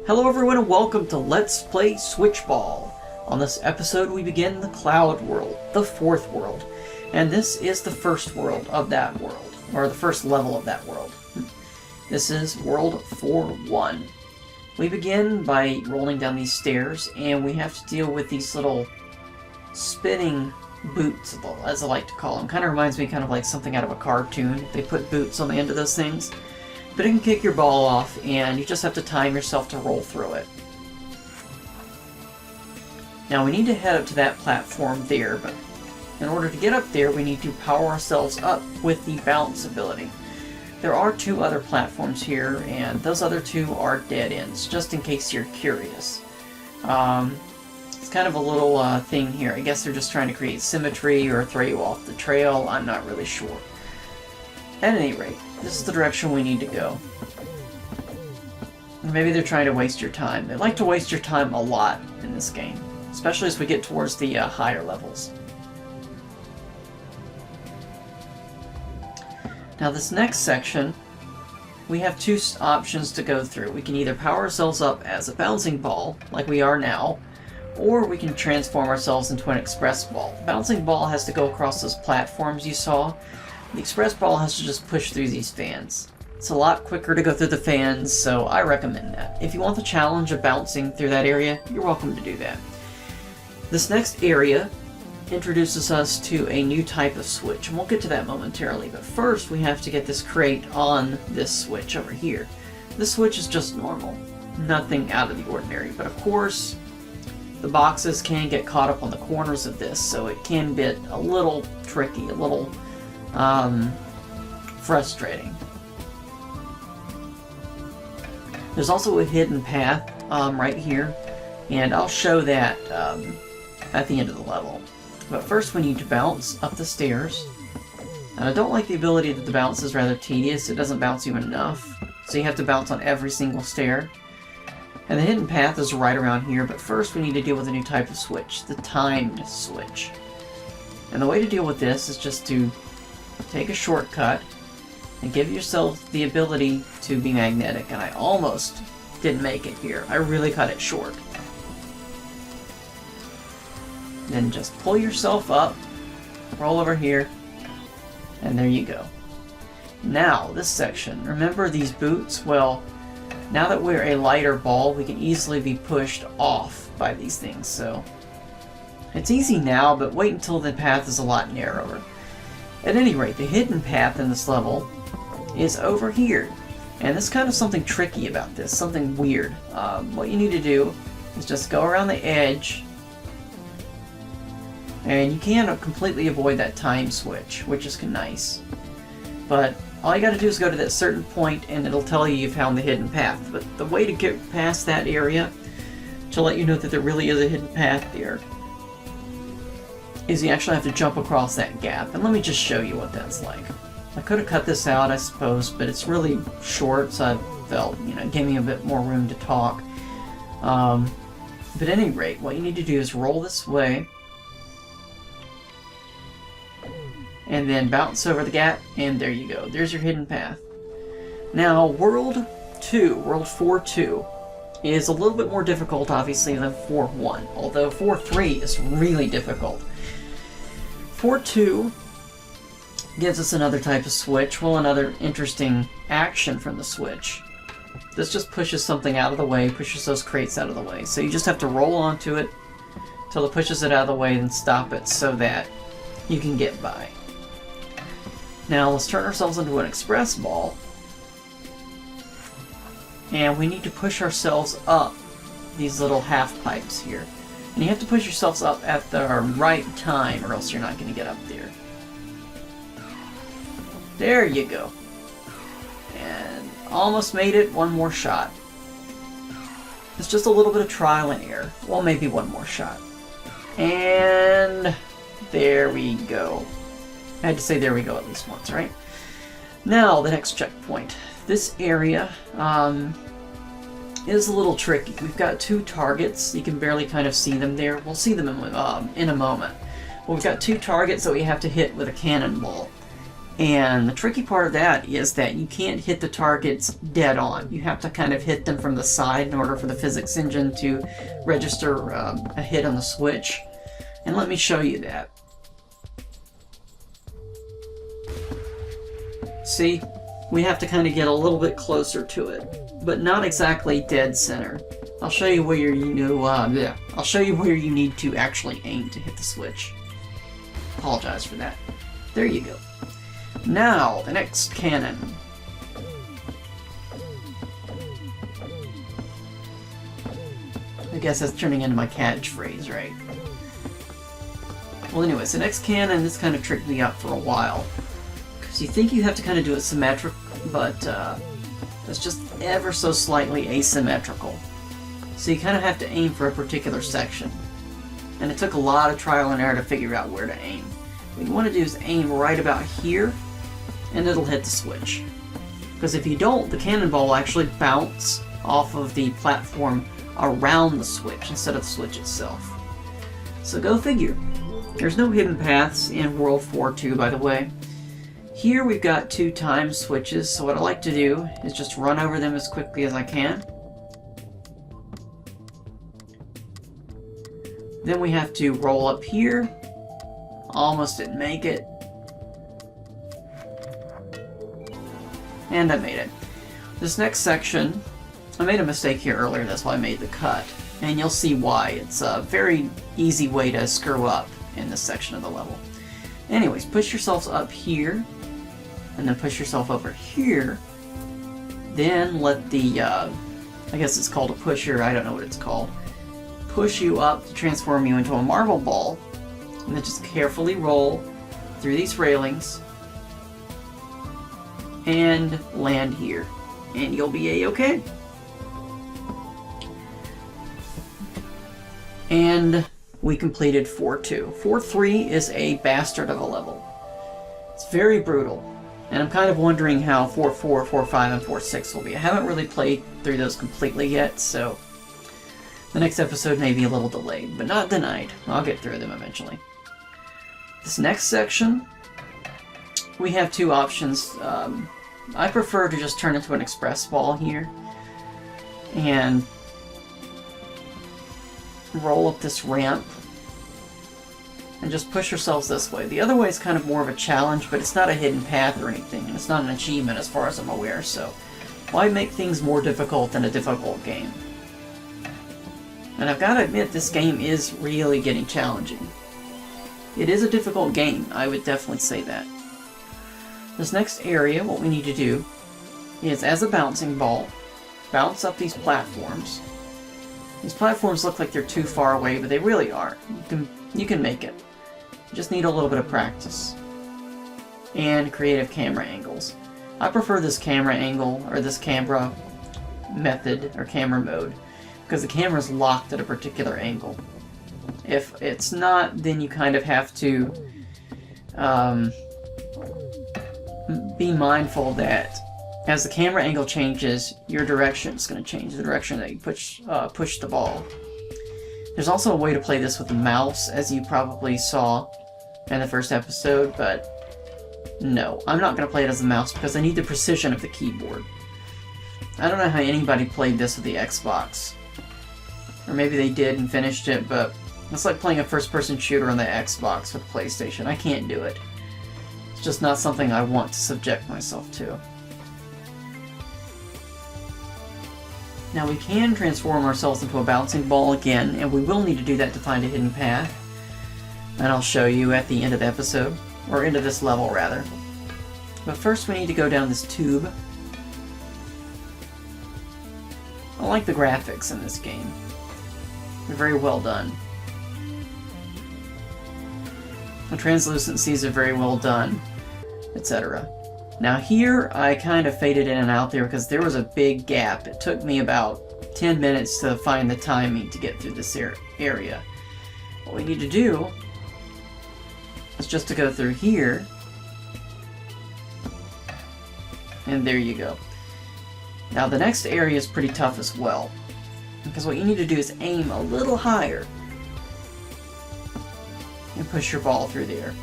Hello everyone and welcome to Let's Play Switchball. On this episode we begin the Cloud World, the fourth world. And this is the first world of that world, or the first level of that world. This is World 4-1. We begin by rolling down these stairs and we have to deal with these little spinning boots, as I like to call them. Kind of reminds me like something out of a cartoon. They put boots on the end of those things. But it can kick your ball off, and you just have to time yourself to roll through it. Now we need to head up to that platform there, but in order to get up there, we need to power ourselves up with the bounce ability. There are two other platforms here, and those other two are dead ends, just in case you're curious. It's kind of a little thing here. I guess they're just trying to create symmetry or throw you off the trail. I'm not really sure. At any rate, this is the direction we need to go. Or maybe they're trying to waste your time. They like to waste your time a lot in this game, especially as we get towards the higher levels. Now this next section, we have two options to go through. We can either power ourselves up as a bouncing ball, like we are now, or we can transform ourselves into an express ball. The bouncing ball has to go across those platforms you saw. The express ball has to just push through these fans. It's a lot quicker to go through the fans, so I recommend that. If you want the challenge of bouncing through that area, you're welcome to do that. This next area introduces us to a new type of switch, and we'll get to that momentarily, but first we have to get this crate on this switch over here. This switch is just normal, nothing out of the ordinary, but of course the boxes can get caught up on the corners of this, so it can be a little tricky, a little frustrating. There's also a hidden path right here, and I'll show that at the end of the level. But first we need to bounce up the stairs. And I don't like the ability that the bounce is rather tedious. It doesn't bounce you enough, so you have to bounce on every single stair. And the hidden path is right around here, but first we need to deal with a new type of switch, the timed switch. And the way to deal with this is just to take a shortcut and give yourself the ability to be magnetic, and I almost didn't make it here. I really cut it short. Then just pull yourself up, roll over here, and there you go. Now, this section, remember these boots? Well, now that we're a lighter ball, we can easily be pushed off by these things, so it's easy now, but wait until the path is a lot narrower. At any rate, the hidden path in this level is over here. And there's kind of something tricky about this, something weird. What you need to do is just go around the edge, and you can completely avoid that time switch, which is nice. But all you gotta do is go to that certain point and it'll tell you you found the hidden path. But the way to get past that area, to let you know that there really is a hidden path there, is you actually have to jump across that gap. And let me just show you what that's like. I could have cut this out, I suppose, but it's really short, so I felt, it gave me a bit more room to talk. But at any rate, what you need to do is roll this way, and then bounce over the gap, and there you go. There's your hidden path. Now, World 2, World 4-2, is a little bit more difficult, obviously, than 4-1, although 4-3 is really difficult. 4-2 gives us another type of switch, well, another interesting action from the switch. This just pushes something out of the way, pushes those crates out of the way. So you just have to roll onto it till it pushes it out of the way, then stop it so that you can get by. Now let's turn ourselves into an express ball, and we need to push ourselves up these little half pipes here. And you have to push yourselves up at the right time, or else you're not going to get up there. There you go. And almost made it. One more shot. It's just a little bit of trial and error. Well, maybe one more shot. And there we go. I had to say there we go at least once, right? Now, the next checkpoint. This area is a little tricky. We've got two targets. You can barely kind of see them there. We'll see them in a moment. Well, we've got two targets that we have to hit with a cannonball. And the tricky part of that is that you can't hit the targets dead on. You have to kind of hit them from the side in order for the physics engine to register a hit on the switch. And let me show you that. See, we have to kind of get a little bit closer to it, but not exactly dead center. I'll show you where I'll show you where you need to actually aim to hit the switch. Apologize for that. There you go. Now, the next cannon. I guess that's turning into my catchphrase, right? Well, anyways, the next cannon, this kind of tricked me up for a while. Because you think you have to kind of do it symmetric, but it's just ever so slightly asymmetrical. So you kind of have to aim for a particular section. And it took a lot of trial and error to figure out where to aim. What you want to do is aim right about here, and it'll hit the switch. Because if you don't, the cannonball will actually bounce off of the platform around the switch instead of the switch itself. So go figure. There's no hidden paths in World 4.2, by the way. Here we've got 2 time switches, so what I like to do is just run over them as quickly as I can. Then we have to roll up here. Almost didn't make it. And I made it. This next section, I made a mistake here earlier, that's why I made the cut. And you'll see why. It's a very easy way to screw up in this section of the level. Anyways, push yourselves up here, and then push yourself over here. Then let the, I guess it's called a pusher, I don't know what it's called, push you up to transform you into a marble ball, and then just carefully roll through these railings and land here, and you'll be a-okay. And we completed 4.2. 4.3 is a bastard of a level. It's very brutal, and I'm kind of wondering how 4.4, 4.5, and 4.6 will be. I haven't really played through those completely yet, so the next episode may be a little delayed, but not denied. I'll get through them eventually. This next section, we have 2 options. I prefer to just turn into an express ball here and roll up this ramp and just push yourselves this way. The other way is kind of more of a challenge, but it's not a hidden path or anything, and it's not an achievement as far as I'm aware, so why make things more difficult than a difficult game? And I've got to admit, this game is really getting challenging. It is a difficult game, I would definitely say that. This next area, what we need to do is, as a bouncing ball, bounce up these platforms. These platforms look like they're too far away, but they really aren't. You can make it. You just need a little bit of practice. And creative camera angles. I prefer this camera angle, or this camera method, or camera mode, because the camera's locked at a particular angle. If it's not, then you kind of have to be mindful that as the camera angle changes, your direction is going to change, the direction that you push the ball. There's also a way to play this with the mouse, as you probably saw in the first episode, but no, I'm not going to play it as a mouse because I need the precision of the keyboard. I don't know how anybody played this with the Xbox. Or maybe they did and finished it, but it's like playing a first-person shooter on the Xbox with PlayStation. I can't do it. It's just not something I want to subject myself to. Now we can transform ourselves into a bouncing ball again, and we will need to do that to find a hidden path. And I'll show you at the end of the episode, or end of this level rather. But first we need to go down this tube. I like the graphics in this game. They're very well done. The translucencies are very well done, etc. Now here, I kind of faded in and out there because there was a big gap. It took me about 10 minutes to find the timing to get through this area. What we need to do is just to go through here, and there you go. Now the next area is pretty tough as well, because what you need to do is aim a little higher and push your ball through there.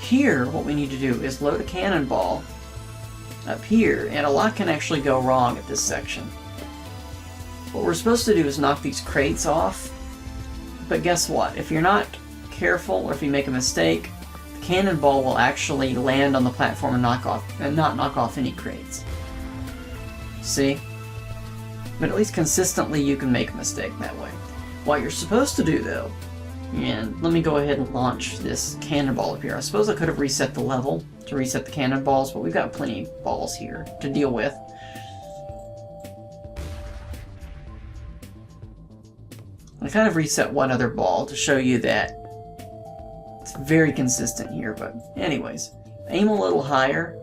Here, what we need to do is load a cannonball up here, and a lot can actually go wrong at this section. What we're supposed to do is knock these crates off, but guess what? If you're not careful, or if you make a mistake, the cannonball will actually land on the platform and not knock off any crates. See? But at least consistently you can make a mistake that way. What you're supposed to do, though, and let me go ahead and launch this cannonball up here. I suppose I could have reset the level to reset the cannonballs, but we've got plenty of balls here to deal with. I kind of reset one other ball to show you that it's very consistent here, but anyways, aim a little higher,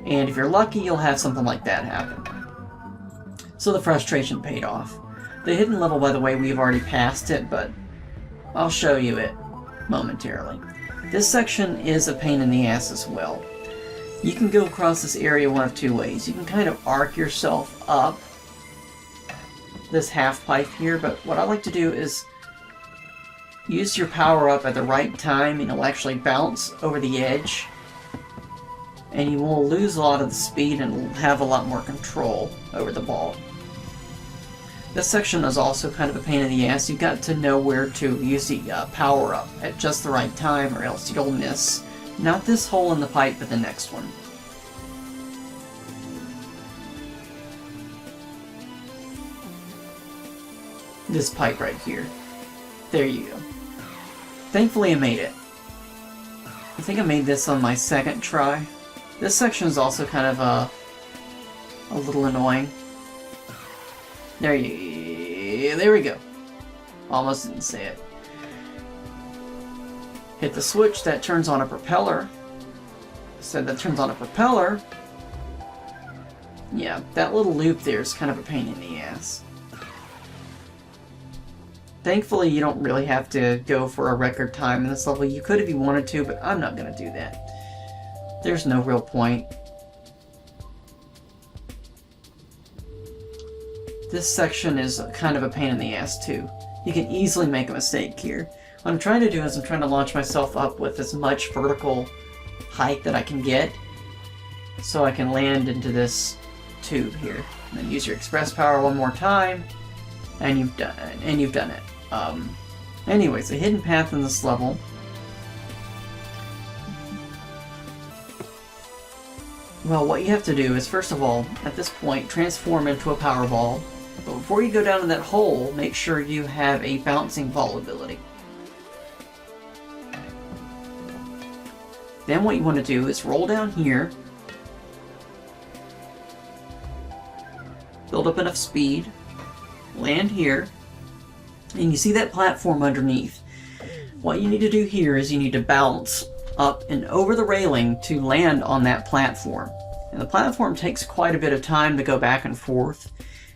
and if you're lucky, you'll have something like that happen. So the frustration paid off. The hidden level, by the way, we've already passed it, but I'll show you it momentarily. This section is a pain in the ass as well. You can go across this area one of two ways. You can kind of arc yourself up this half pipe here, but what I like to do is use your power up at the right time, and you'll actually bounce over the edge, and you will lose a lot of the speed and have a lot more control over the ball. This section is also kind of a pain in the ass. You've got to know where to use the power up at just the right time, or else you'll miss. Not this hole in the pipe, but the next one. This pipe right here. There you go. Thankfully I made it. I think I made this on my second try. This section is also kind of a little annoying. There we go. Almost didn't say it. Hit the switch, that turns on a propeller. So that turns on a propeller. Yeah, that little loop there is kind of a pain in the ass. Thankfully, you don't really have to go for a record time in this level. You could if you wanted to, but I'm not going to do that. There's no real point. This section is kind of a pain in the ass too. You can easily make a mistake here. What I'm trying to do is I'm trying to launch myself up with as much vertical height that I can get, so I can land into this tube here. And then use your express power one more time, and you've done it. Anyways, a hidden path in this level. Well, what you have to do is, first of all, at this point, transform into a power ball. But before you go down in that hole, make sure you have a bouncing ball ability. Then what you want to do is roll down here, build up enough speed, land here, and you see that platform underneath. What you need to do here is you need to bounce up and over the railing to land on that platform. And the platform takes quite a bit of time to go back and forth,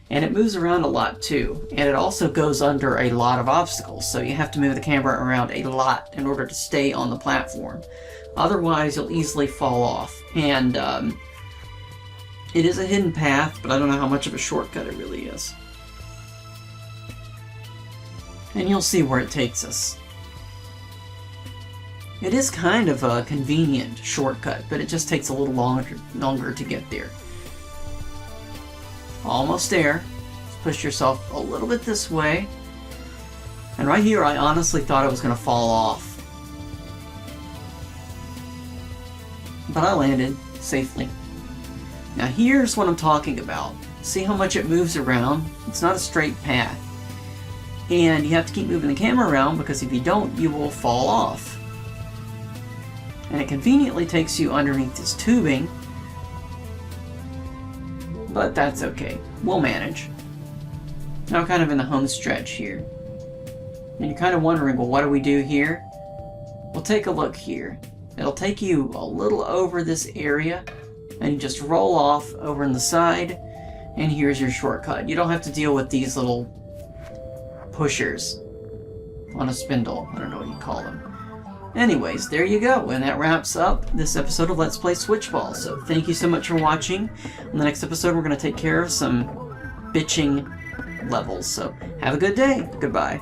and it moves around a lot too. And it also goes under a lot of obstacles, so you have to move the camera around a lot in order to stay on the platform. Otherwise, you'll easily fall off. And it is a hidden path, but I don't know how much of a shortcut it really is. And you'll see where it takes us. It is kind of a convenient shortcut, but it just takes a little longer to get there. Almost there. Just push yourself a little bit this way. And right here, I honestly thought I was going to fall off. But I landed safely. Now here's what I'm talking about. See how much it moves around? It's not a straight path. And you have to keep moving the camera around, because if you don't, you will fall off. And it conveniently takes you underneath this tubing. But that's okay. We'll manage. Now we're kind of in the home stretch here. And you're kind of wondering, well, what do we do here? Well, take a look here. It'll take you a little over this area, and you just roll off over in the side, and here's your shortcut. You don't have to deal with these little pushers on a spindle. I don't know what you call them. Anyways, there you go, and that wraps up this episode of Let's Play Switchball. So thank you so much for watching. In the next episode, we're going to take care of some bitching levels. So have a good day. Goodbye.